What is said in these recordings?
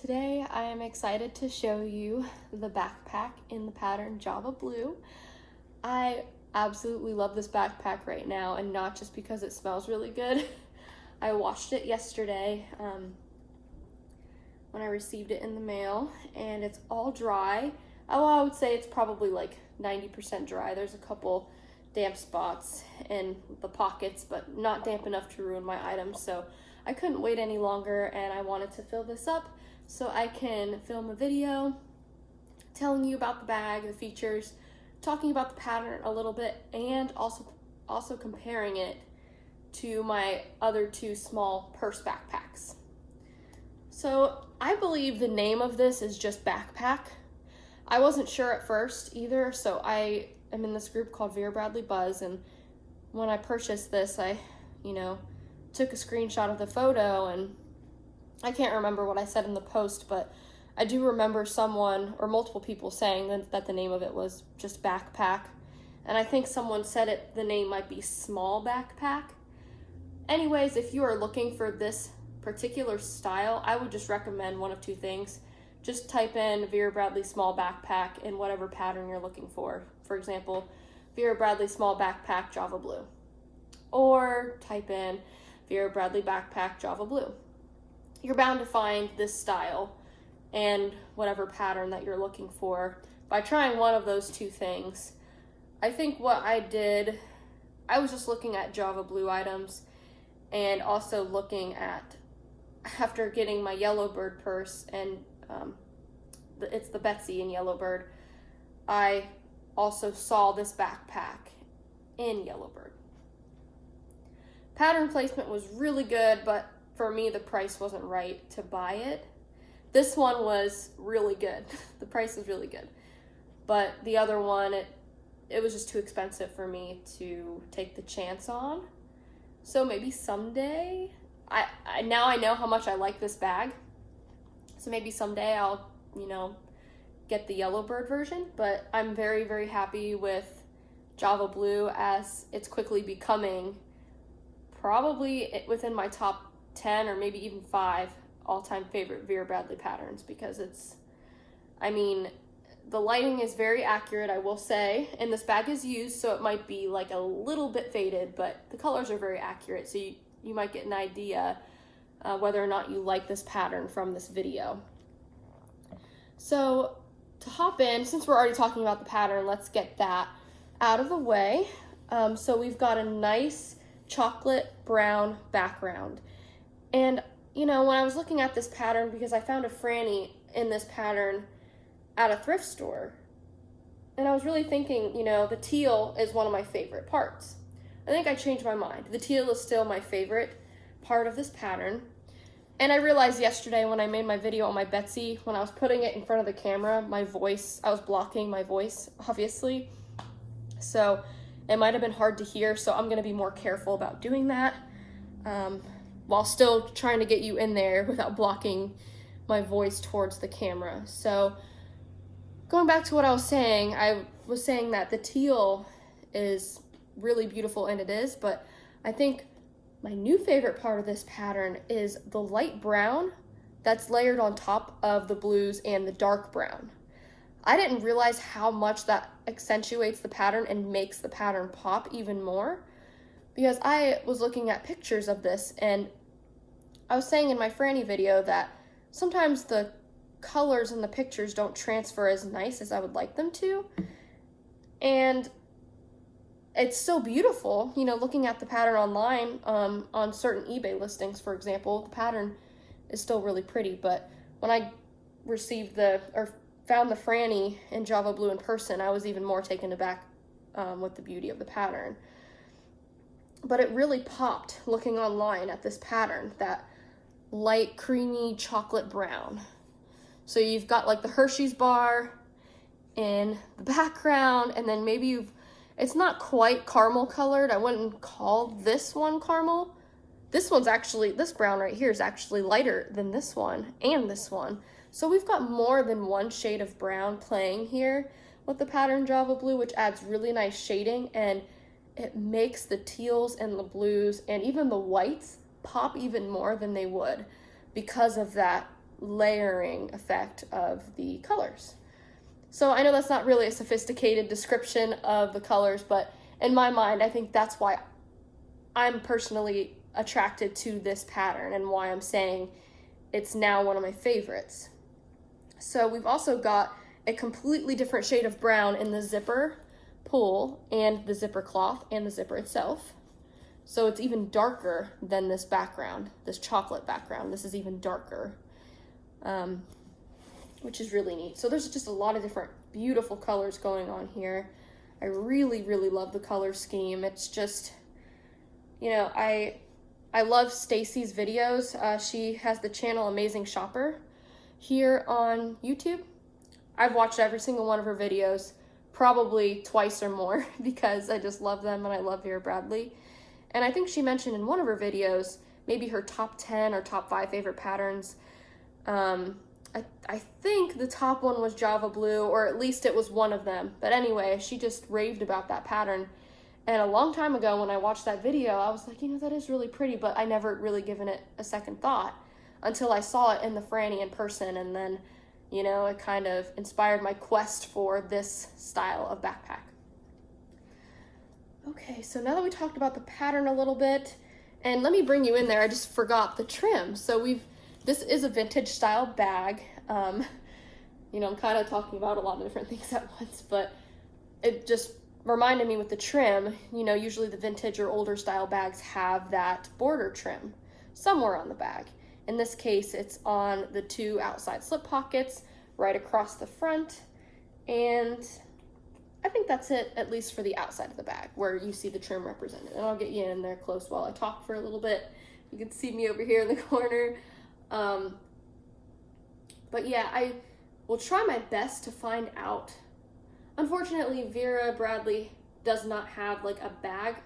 Today I am excited to show you the backpack in the pattern Java Blue. I absolutely love this backpack right now, and not just because it smells really good. I washed it yesterday when I received it in the mail, and it's all dry. Oh, I would say it's probably like 90% dry. There's a couple damp spots in the pockets, but not damp enough to ruin my items, so I couldn't wait any longer, and I wanted to fill this up so I can film a video telling you about the bag, the features, talking about the pattern a little bit, and also comparing it to my other two small purse backpacks. So I believe the name of this is just backpack. I wasn't sure at first either, so I am in this group called Vera Buzz, and when I purchased this, I took a screenshot of the photo, and I can't remember what I said in the post, but I do remember someone or multiple people saying that the name of it was just backpack. And I think someone said the name might be small backpack. Anyways, if you are looking for this particular style, I would just recommend one of two things. Just type in Vera Bradley small backpack in whatever pattern you're looking for. For example, Vera Bradley small backpack Java Blue. Or type in Vera Bradley backpack Java Blue. You're bound to find this style and whatever pattern that you're looking for by trying one of those two things. I think what I did, I was just looking at Java Blue items and also looking at, after getting my Yellowbird purse, and it's the Betsy in Yellowbird, I also saw this backpack in Yellowbird. Pattern placement was really good, but for me, the price wasn't right to buy it. This one was really good. The price was really good. But the other one, it was just too expensive for me to take the chance on. So maybe someday, now I know how much I like this bag. So maybe someday I'll, get the Yellowbird version. But I'm very, very happy with Java Blue, as it's quickly becoming probably within my top 10 or maybe even 5 all-time favorite Vera Bradley patterns, because the lighting is very accurate, I will say, and this bag is used, so it might be like a little bit faded, but the colors are very accurate, so you might get an idea whether or not you like this pattern from this video. So to hop in, since we're already talking about the pattern, let's get that out of the way. So we've got a nice chocolate brown background. And, when I was looking at this pattern, because I found a Franny in this pattern at a thrift store, and I was really thinking, the teal is one of my favorite parts. I think I changed my mind. The teal is still my favorite part of this pattern. And I realized yesterday when I made my video on my Betsy, when I was putting it in front of the camera, I was blocking my voice, obviously. So it might have been hard to hear, so I'm going to be more careful about doing that. While still trying to get you in there without blocking my voice towards the camera. So going back to what I was saying that the teal is really beautiful, and it is, but I think my new favorite part of this pattern is the light brown that's layered on top of the blues and the dark brown. I didn't realize how much that accentuates the pattern and makes the pattern pop even more, because I was looking at pictures of this, and I was saying in my Franny video that sometimes the colors in the pictures don't transfer as nice as I would like them to. And it's still beautiful, looking at the pattern online, on certain eBay listings, for example, the pattern is still really pretty. But when I found the Franny in Java Blue in person, I was even more taken aback with the beauty of the pattern. But it really popped looking online at this pattern, that light creamy chocolate brown. So you've got like the Hershey's bar in the background, and then maybe it's not quite caramel colored. I wouldn't call this one caramel. This brown right here is actually lighter than this one and this one. So we've got more than one shade of brown playing here with the pattern Java Blue, which adds really nice shading, and it makes the teals and the blues and even the whites pop even more than they would because of that layering effect of the colors. So I know that's not really a sophisticated description of the colors, but in my mind, I think that's why I'm personally attracted to this pattern and why I'm saying it's now one of my favorites. So we've also got a completely different shade of brown in the zipper pull and the zipper cloth and the zipper itself. So it's even darker than this background, this chocolate background. This is even darker, which is really neat. So there's just a lot of different beautiful colors going on here. I really, really love the color scheme. It's just, you know, I love Stacy's videos. She has the channel Amazing Shopper here on YouTube. I've watched every single one of her videos, probably twice or more, because I just love them and I love Vera Bradley. And I think she mentioned in one of her videos, maybe her top 10 or top 5 favorite patterns. I think the top one was Java Blue, or at least it was one of them. But anyway, she just raved about that pattern. And a long time ago when I watched that video, I was like, you know, that is really pretty, but I never really given it a second thought until I saw it in the Franny in person. And then, you know, it kind of inspired my quest for this style of backpack. Okay, so now that we talked about the pattern a little bit, and let me bring you in there, I just forgot the trim. So this is a vintage style bag. You know, I'm kind of talking about a lot of different things at once, but it just reminded me with the trim, you know, usually the vintage or older style bags have that border trim somewhere on the bag. In this case, it's on the 2 outside slip pockets right across the front, and I think that's it, at least for the outside of the bag where you see the trim represented. And I'll get you in there close while I talk for a little bit. You can see me over here in the corner. But yeah, I will try my best to find out. Unfortunately, Vera Bradley does not have like a bag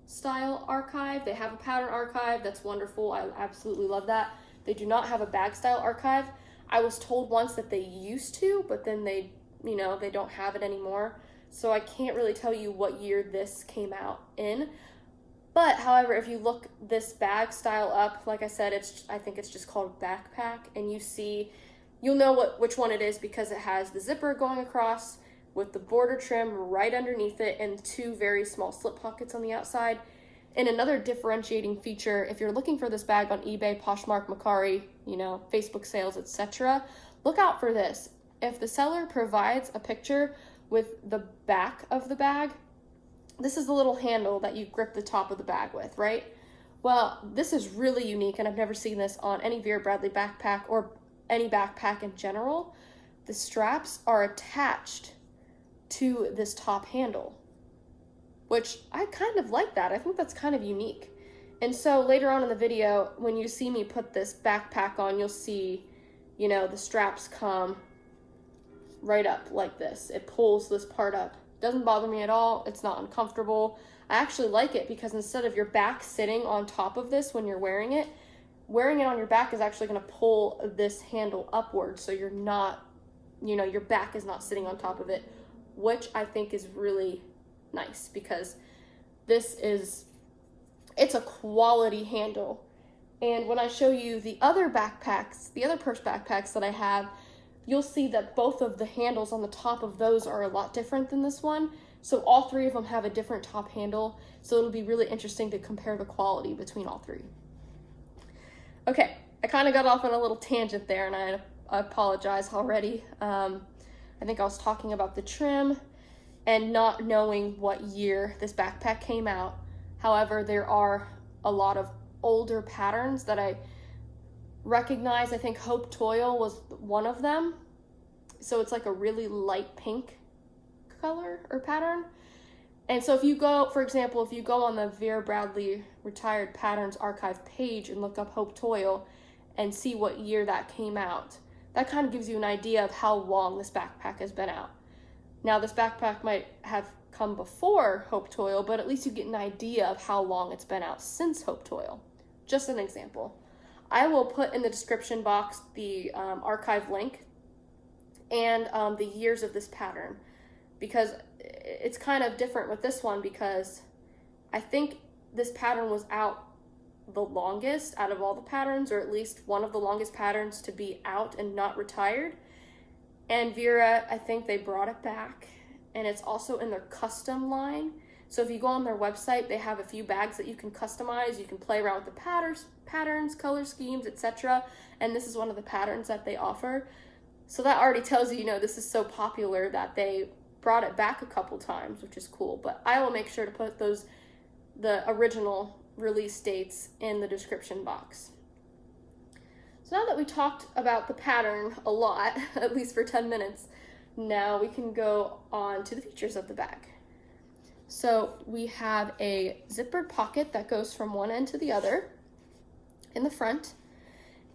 style archive. They have a pattern archive. That's wonderful. I absolutely love that. They do not have a bag style archive. I was told once that they used to, but then they don't have it anymore. So I can't really tell you what year this came out in. But however, if you look this bag style up, like I said, I think it's just called backpack, and you'll know which one it is because it has the zipper going across with the border trim right underneath it and 2 very small slip pockets on the outside. And another differentiating feature, if you're looking for this bag on eBay, Poshmark, Mercari, you know, Facebook sales, etc., look out for this. If the seller provides a picture with the back of the bag, this is the little handle that you grip the top of the bag with, right? Well, this is really unique, and I've never seen this on any Vera Bradley backpack or any backpack in general. The straps are attached to this top handle, which I kind of like that. I think that's kind of unique. And so later on in the video, when you see me put this backpack on, you'll see, you know, the straps come right up like this. It pulls this part up. Doesn't bother me at all. It's not uncomfortable. I actually like it because instead of your back sitting on top of this when you're wearing it on your back is actually going to pull this handle upward, so you're not, you know, your back is not sitting on top of it, which I think is really nice because it's a quality handle. And when I show you the other backpacks, the other purse backpacks that I have, you'll see that both of the handles on the top of those are a lot different than this one. So all 3 of them have a different top handle. So it'll be really interesting to compare the quality between all 3. Okay, I kind of got off on a little tangent there, and I apologize already. I think I was talking about the trim and not knowing what year this backpack came out. However, there are a lot of older patterns that I recognize. I think Hope Toil was one of them. So it's like a really light pink color or pattern. And so if you go, for example, if you go on the Vera Bradley Retired Patterns Archive page and look up Hope Toil and see what year that came out, that kind of gives you an idea of how long this backpack has been out. Now, this backpack might have come before Hope Toil, but at least you get an idea of how long it's been out since Hope Toil. Just an example. I will put in the description box the archive link and the years of this pattern, because it's kind of different with this one because I think this pattern was out the longest out of all the patterns, or at least one of the longest patterns to be out and not retired. And Vera, I think they brought it back, and it's also in their custom line. So if you go on their website, they have a few bags that you can customize. You can play around with the patterns, color schemes, etc. And this is one of the patterns that they offer. So that already tells you, this is so popular that they brought it back a couple times, which is cool. But I will make sure to put the original release dates in the description box. So now that we talked about the pattern a lot, at least for 10 minutes, now we can go on to the features of the bag. So we have a zippered pocket that goes from one end to the other in the front.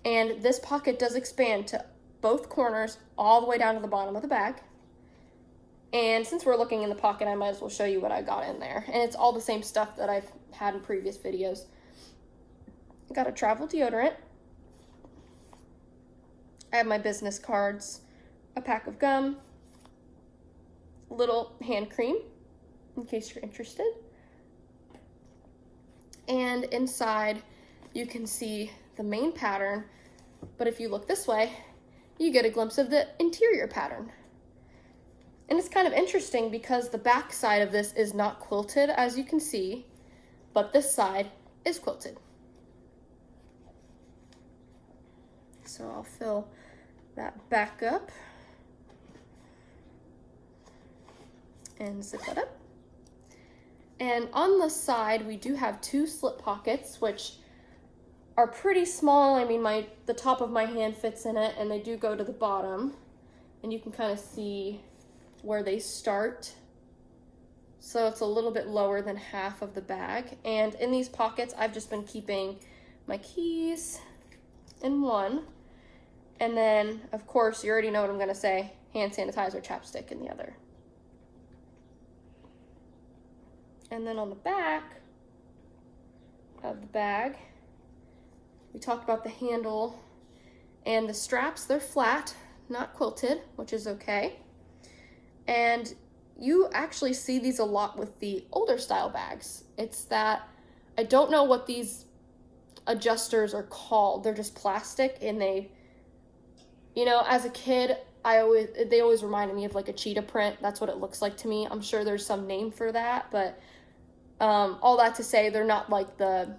And this pocket does expand to both corners all the way down to the bottom of the bag. And since we're looking in the pocket, I might as well show you what I got in there. And it's all the same stuff that I've had in previous videos. I got a travel deodorant. I have my business cards, a pack of gum, a little hand cream, in case you're interested. And inside, you can see the main pattern, but if you look this way, you get a glimpse of the interior pattern. And it's kind of interesting because the back side of this is not quilted, as you can see, but this side is quilted. So I'll fill that back up and zip it up. And on the side, we do have two slip pockets, which are pretty small. I mean, the top of my hand fits in it, and they do go to the bottom. And you can kind of see where they start. So it's a little bit lower than half of the bag. And in these pockets, I've just been keeping my keys in one. And then, of course, you already know what I'm gonna say, hand sanitizer, chapstick in the other. And then on the back of the bag, we talked about the handle and the straps. They're flat, not quilted, which is okay. And you actually see these a lot with the older style bags. It's that, I don't know what these adjusters are called. They're just plastic, and they, as a kid, they always reminded me of like a cheetah print. That's what it looks like to me. I'm sure there's some name for that, but all that to say, they're not like the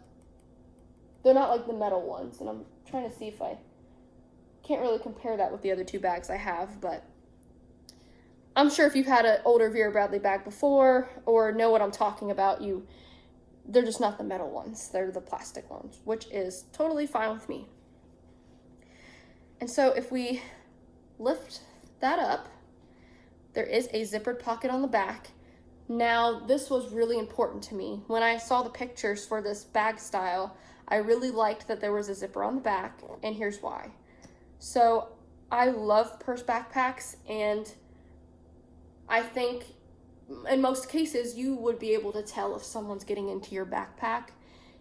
metal ones. And I'm trying to see if I can't really compare that with the other two bags I have, but I'm sure if you've had an older Vera Bradley bag before or know what I'm talking about, they're just not the metal ones. They're the plastic ones, which is totally fine with me. And so if we lift that up, there is a zippered pocket on the back. Now, this was really important to me. When I saw the pictures for this bag style, I really liked that there was a zipper on the back, and here's why. So I love purse backpacks, and I think in most cases you would be able to tell if someone's getting into your backpack.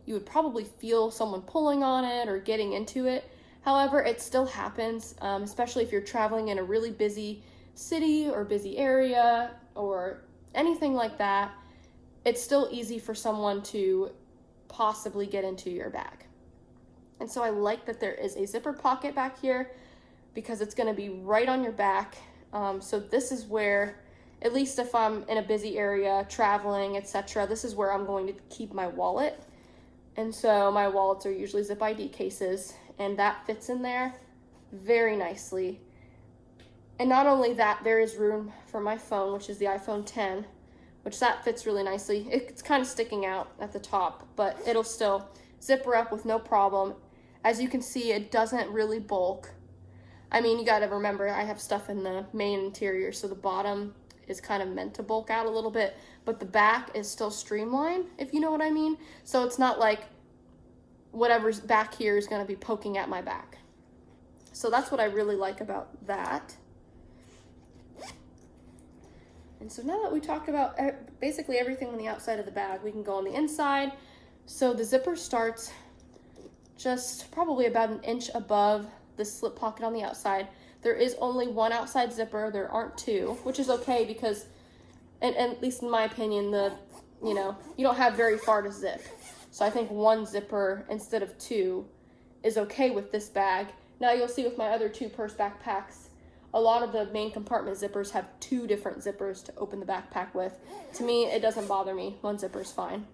You would probably feel someone pulling on it or getting into it. However, it still happens, especially if you're traveling in a really busy city or busy area or anything like that. It's still easy for someone to possibly get into your bag. And so I like that there is a zipper pocket back here because it's going to be right on your back. So this is where, at least if I'm in a busy area, traveling, etc., this is where I'm going to keep my wallet. And so my wallets are usually zip ID cases, and that fits in there very nicely. And not only that, there is room for my phone, which is the iPhone 10, which that fits really nicely. It's kind of sticking out at the top, but it'll still zipper up with no problem. As you can see, it doesn't really bulk. I mean, you got to remember, I have stuff in the main interior, so the bottom is kind of meant to bulk out a little bit, but the back is still streamlined, if you know what I mean. So it's not like whatever's back here is going to be poking at my back. So that's what I really like about that. And so now that we talked about basically everything on the outside of the bag, we can go on the inside. So the zipper starts just probably about an inch above the slip pocket on the outside. There is only one outside zipper. There aren't two, which is okay because, and at least in my opinion, you don't have very far to zip. So I think one zipper instead of two is okay with this bag. Now you'll see with my other two purse backpacks, a lot of the main compartment zippers have two different zippers to open the backpack with. To me, it doesn't bother me. One zipper's fine.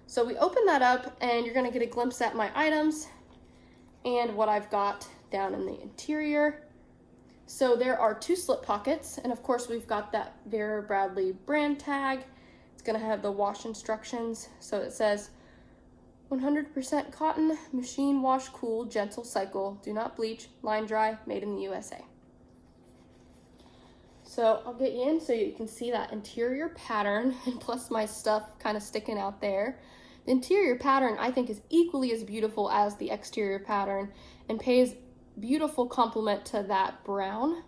So we open that up and you're gonna get a glimpse at my items and what I've got down in the interior. So there are two slip pockets, and of course we've got that Vera Bradley brand tag. It's gonna have the wash instructions. So it says 100% cotton, machine wash, cool, gentle cycle, do not bleach, line dry, made in the USA. So I'll get you in so you can see that interior pattern, and plus my stuff kind of sticking out there. The interior pattern I think is equally as beautiful as the exterior pattern and pays beautiful compliment to that brown,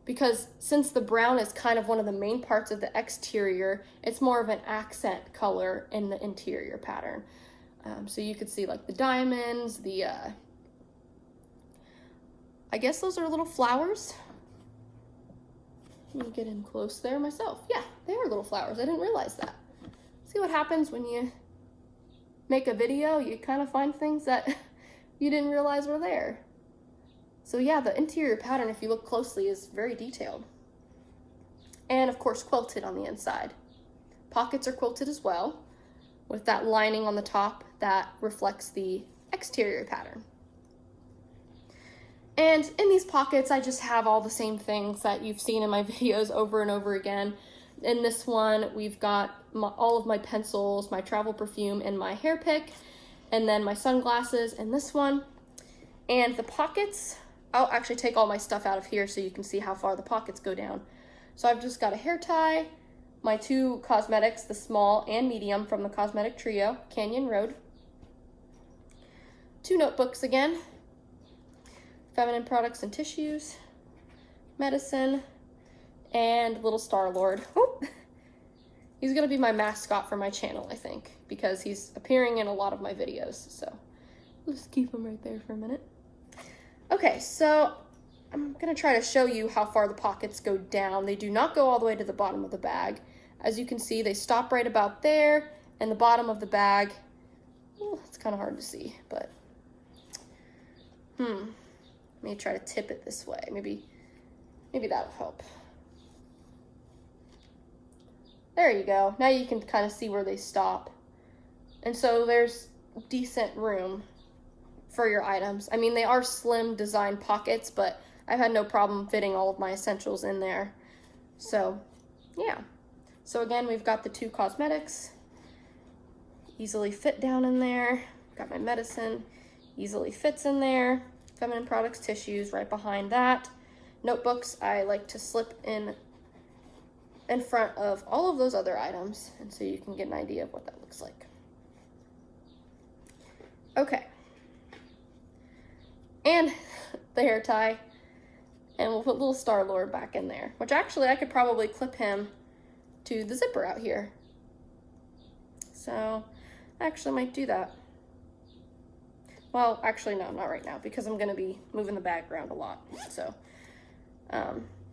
because since the brown is kind of one of the main parts of the exterior, it's more of an accent color in the interior pattern. So you could see like the diamonds, I guess those are little flowers. Let me get in close there myself. Yeah, they are little flowers. I didn't realize that. See what happens when you make a video, you kind of find things that you didn't realize were there. So yeah, the interior pattern, if you look closely, is very detailed. And of course, quilted on the inside. Pockets are quilted as well, with that lining on the top that reflects the exterior pattern. And in these pockets, I just have all the same things that you've seen in my videos over and over again. In this one, we've got all of my pencils, my travel perfume, and my hair pick, and then my sunglasses in this one. And the pockets, I'll actually take all my stuff out of here so you can see how far the pockets go down. So I've just got a hair tie, my two cosmetics, the small and medium from the cosmetic trio, Canyon Road. Two notebooks again, feminine products and tissues, medicine, and little Star-Lord. He's gonna be my mascot for my channel, I think, because he's appearing in a lot of my videos. So we'll just keep him right there for a minute. Okay, so I'm gonna try to show you how far the pockets go down. They do not go all the way to the bottom of the bag. As you can see, they stop right about there, and the bottom of the bag, it's kind of hard to see, but let me try to tip it this way. Maybe that'll help. There you go. Now you can kind of see where they stop. And so there's decent room for your items. I mean, they are slim design pockets, but I've had no problem fitting all of my essentials in there. So, yeah. So again, we've got the two cosmetics, easily fit down in there. Got my medicine, easily fits in there. Feminine products, tissues right behind that. Notebooks, I like to slip in front of all of those other items, and so you can get an idea of what that looks like. Okay. And the hair tie, and we'll put little Star-Lord back in there, which actually I could probably clip him to the zipper out here. So I actually might do that. Well, actually, no, not right now, because I'm going to be moving the bag around a lot. So,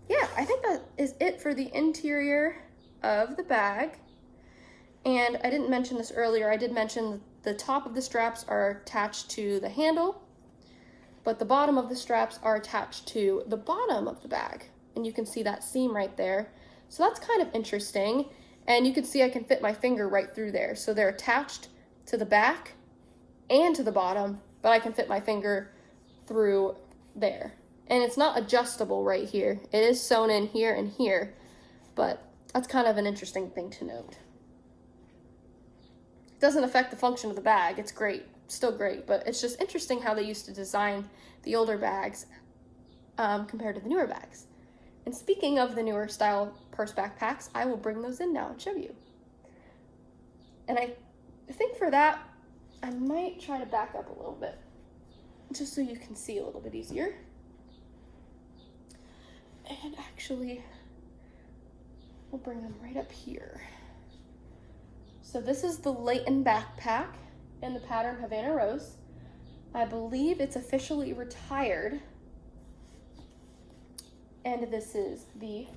yeah, I think that is it for the interior of the bag. And I didn't mention this earlier. I did mention the top of the straps are attached to the handle, but the bottom of the straps are attached to the bottom of the bag. And you can see that seam right there. So that's kind of interesting. And you can see I can fit my finger right through there. So they're attached to the back and to the bottom, but I can fit my finger through there. And it's not adjustable right here. It is sewn in here and here, but that's kind of an interesting thing to note. It doesn't affect the function of the bag. It's great, still great, but it's just interesting how they used to design the older bags compared to the newer bags. And speaking of the newer style purse backpacks, I will bring those in now and show you. And I think for that, I might try to back up a little bit, just so you can see a little bit easier. And actually, we'll bring them right up here. So this is the Layton backpack in the pattern Havana Rose. I believe it's officially retired. And this is the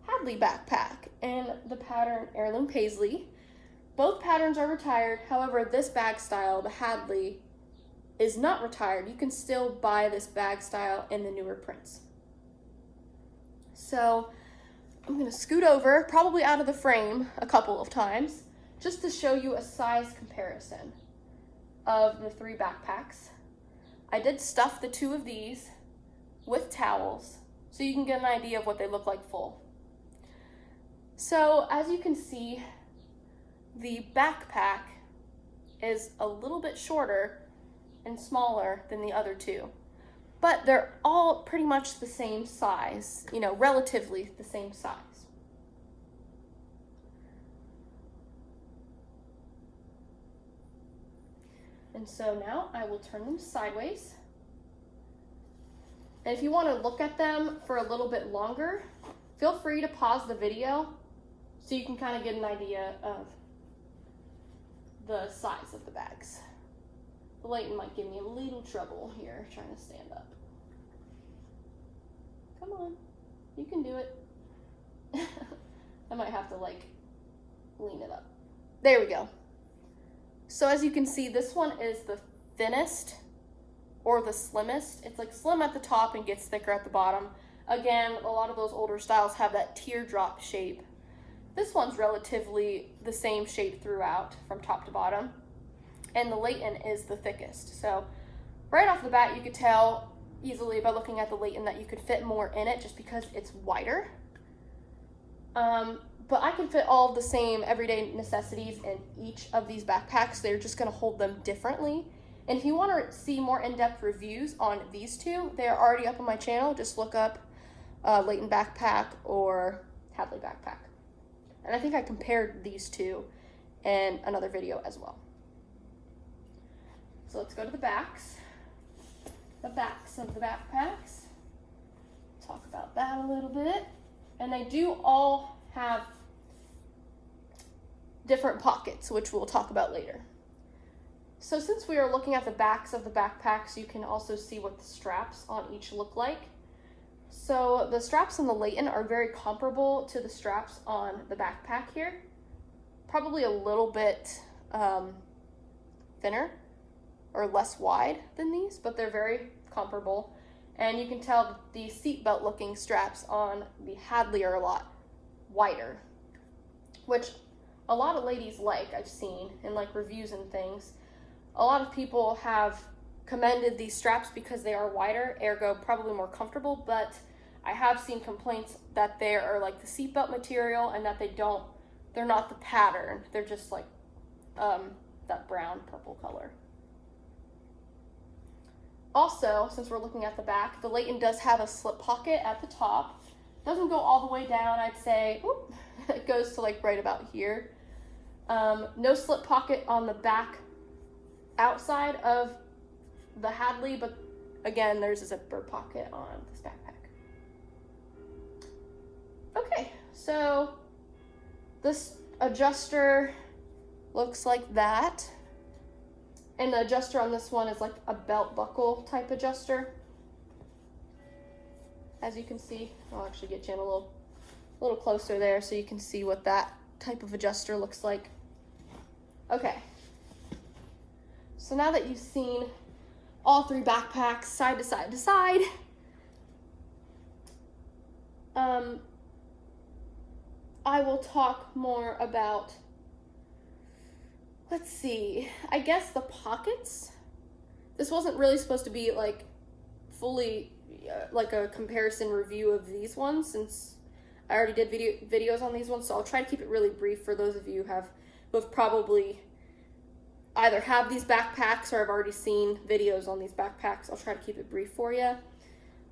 Hadley backpack in the pattern Heirloom Paisley. both patterns are retired. However, this bag style, the Hadley, is not retired. You can still buy this bag style in the newer prints. So I'm gonna scoot over, probably out of the frame a couple of times, just to show you a size comparison of the 3 backpacks. I did stuff the 2 of these with towels so you can get an idea of what they look like full. So as you can see, the backpack is a little bit shorter and smaller than the other 2, but they're all pretty much the same size, you know, relatively the same size. And so now I will turn them sideways. And if you want to look at them for a little bit longer, feel free to pause the video so you can kind of get an idea of the size of the bags. The lighting might give me a little trouble here trying to stand up. Come on, you can do it. I might have to like lean it up. There we go. So as you can see, this one is the thinnest or the slimmest. It's like slim at the top and gets thicker at the bottom. Again, a lot of those older styles have that teardrop shape. This one's relatively the same shape throughout from top to bottom. And the Layton is the thickest. So right off the bat, you could tell easily by looking at the Layton that you could fit more in it just because it's wider. But I can fit all of the same everyday necessities in each of these backpacks. They're just gonna hold them differently. And if you wanna see more in-depth reviews on these 2, they are already up on my channel. Just look up Layton backpack or Hadley backpack. And I think I compared these 2 in another video as well. So let's go to the backs. The backs of the backpacks. Talk about that a little bit. And they do all have different pockets, which we'll talk about later. So since we are looking at the backs of the backpacks, you can also see what the straps on each look like. So the straps on the Layton are very comparable to the straps on the backpack here. Probably a little bit thinner or less wide than these, but they're very comparable. And you can tell the seatbelt looking straps on the Hadley are a lot wider, which a lot of ladies like, I've seen in like reviews and things. A lot of people have commended these straps because they are wider, ergo probably more comfortable, but I have seen complaints that they are like the seatbelt material and that they're not the pattern. They're just like that brown purple color. Also, since we're looking at the back, the Layton does have a slip pocket at the top. Doesn't go all the way down, I'd say. Whoop, it goes to like right about here. No slip pocket on the back outside of the Hadley, but again, there's a zipper pocket on this backpack. Okay, so this adjuster looks like that. And the adjuster on this one is like a belt buckle type adjuster. As you can see, I'll actually get you in a little closer there so you can see what that type of adjuster looks like. Okay. So now that you've seen all 3 backpacks side to side to side, I will talk more about, let's see, I guess the pockets. This wasn't really supposed to be like fully like a comparison review of these ones, since I already did videos on these ones, so I'll try to keep it really brief for those of you who have probably either have these backpacks or have already seen videos on these backpacks. I'll try to keep it brief for you.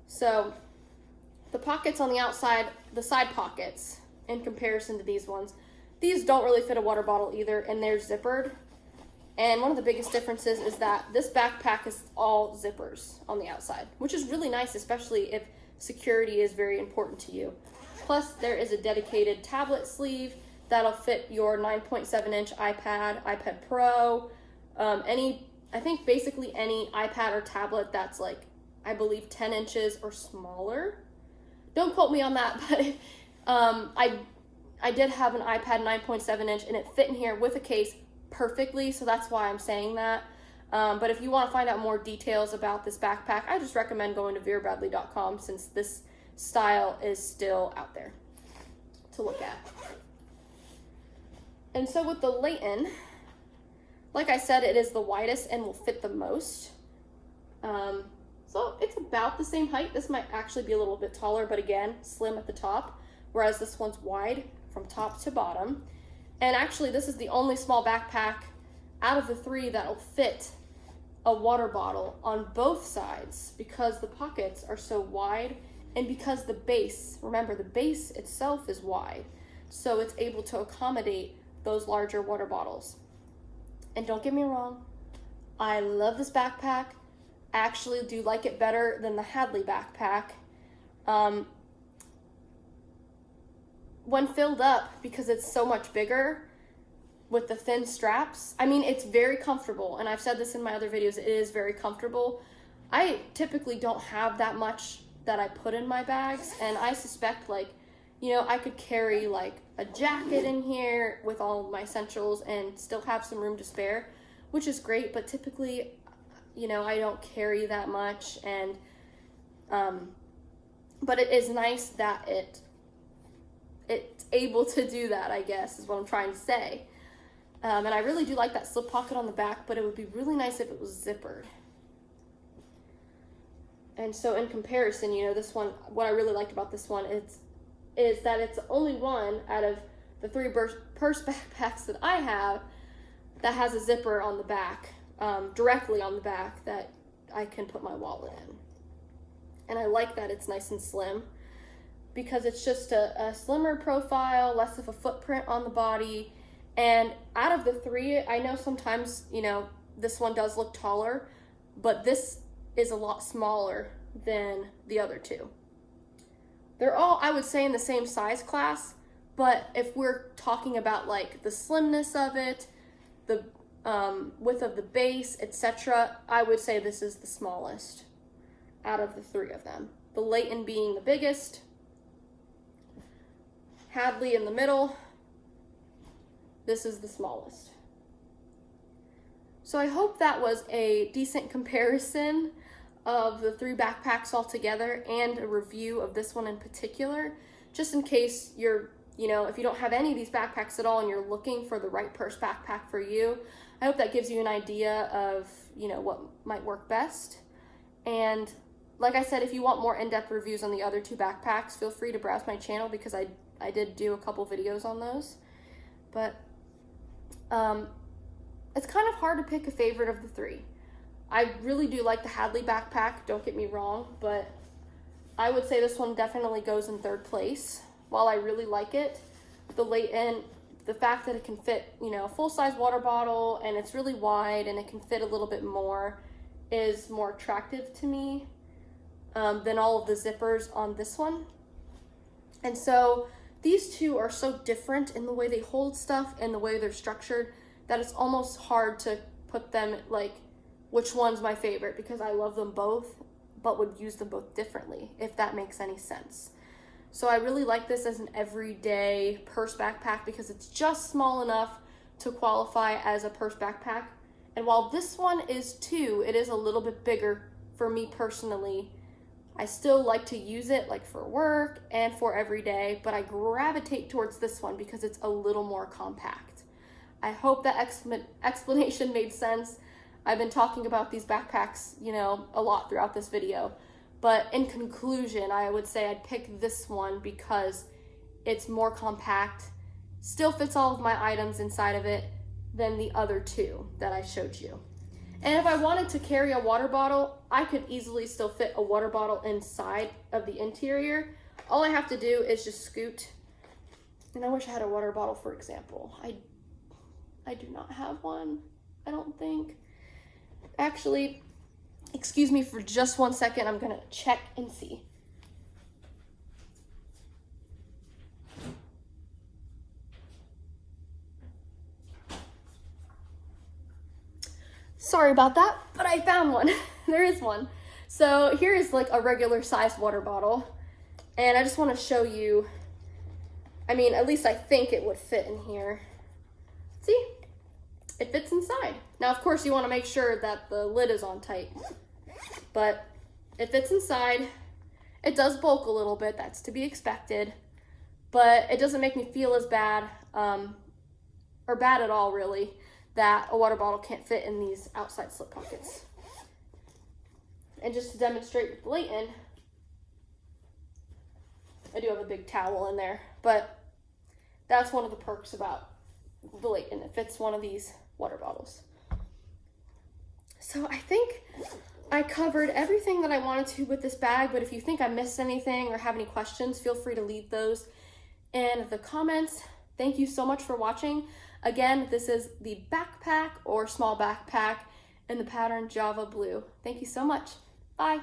So the pockets on the outside, the side pockets, in comparison to these ones, these don't really fit a water bottle either, and they're zippered. And one of the biggest differences is that this backpack is all zippers on the outside, which is really nice, especially if security is very important to you. Plus, there is a dedicated tablet sleeve that'll fit your 9.7-inch iPad, iPad Pro, I think basically any iPad or tablet that's like, I believe 10 inches or smaller. Don't quote me on that, but I did have an iPad 9.7 inch and it fit in here with a case perfectly, so that's why I'm saying that. But if you want to find out more details about this backpack, I just recommend going to verabradley.com since this style is still out there to look at. And so with the Layton, like I said, it is the widest and will fit the most. So it's about the same height. This might actually be a little bit taller, but again, slim at the top, whereas this one's wide from top to bottom. And actually, this is the only small backpack out of the three that will fit a water bottle on both sides because the pockets are so wide and because the base, remember the base itself is wide, so it's able to accommodate those larger water bottles. And don't get me wrong, I love this backpack. I actually do like it better than the Hadley backpack. When filled up, because it's so much bigger with the thin straps, I mean, it's very comfortable. And I've said this in my other videos, it is very comfortable. I typically don't have that much that I put in my bags. And I suspect, like, you know, I could carry like a jacket in here with all of my essentials and still have some room to spare, which is great. But typically, you know, I don't carry that much. And, but it is nice that it's able to do that, I guess, is what I'm trying to say. And I really do like that slip pocket on the back, but it would be really nice if it was zippered. And so in comparison, you know, this one, what I really liked about this one is that it's the only one out of the three purse backpacks that I have that has a zipper on the back, directly on the back, that I can put my wallet in. And I like that it's nice and slim, because it's just a slimmer profile, less of a footprint on the body. And out of the three, I know sometimes, you know, this one does look taller, but this is a lot smaller than the other two. They're all, I would say, in the same size class, but if we're talking about like the slimness of it, the width of the base, etc., I would say this is the smallest out of the three of them. The Layton being the biggest, Hadley in the middle, this is the smallest. So I hope that was a decent comparison of the three backpacks all together and a review of this one in particular, just in case you're, you know, if you don't have any of these backpacks at all and you're looking for the right purse backpack for you. I hope that gives you an idea of, you know, what might work best. And like I said, if you want more in-depth reviews on the other two backpacks, feel free to browse my channel because I did do a couple videos on those. But it's kind of hard to pick a favorite of the three. I really do like the Hadley backpack, don't get me wrong, but I would say this one definitely goes in third place. While I really like it, the Layton, the fact that it can fit, you know, a full-size water bottle and it's really wide and it can fit a little bit more is more attractive to me than all of the zippers on this one. And so these two are so different in the way they hold stuff and the way they're structured that it's almost hard to put them, like, which one's my favorite, because I love them both, but would use them both differently, if that makes any sense. So I really like this as an everyday purse backpack because it's just small enough to qualify as a purse backpack. And while this one is too, it is a little bit bigger for me personally. I still like to use it like for work and for every day, but I gravitate towards this one because it's a little more compact. I hope that explanation made sense. I've been talking about these backpacks, you know, a lot throughout this video, but in conclusion, I would say I'd pick this one because it's more compact, still fits all of my items inside of it than the other two that I showed you. And if I wanted to carry a water bottle, I could easily still fit a water bottle inside of the interior. All I have to do is just scoot. And I wish I had a water bottle, for example. I do not have one, I don't think. Actually, excuse me for just 1 second. I'm gonna check and see. Sorry about that, but I found one. There is one. So here is like a regular sized water bottle. And I just want to show you I mean, at least I think it would fit in here. See? It fits inside. Now, of course, you want to make sure that the lid is on tight, but it fits inside. It does bulk a little bit, that's to be expected, but it doesn't make me feel as bad, or bad at all, really, that a water bottle can't fit in these outside slip pockets. And just to demonstrate with Layton, I do have a big towel in there, but that's one of the perks about the Layton. It fits one of these water bottles. So I think I covered everything that I wanted to with this bag, but if you think I missed anything or have any questions, feel free to leave those in the comments. Thank you so much for watching. Again, this is the backpack or small backpack in the pattern Java Blue. Thank you so much. Bye.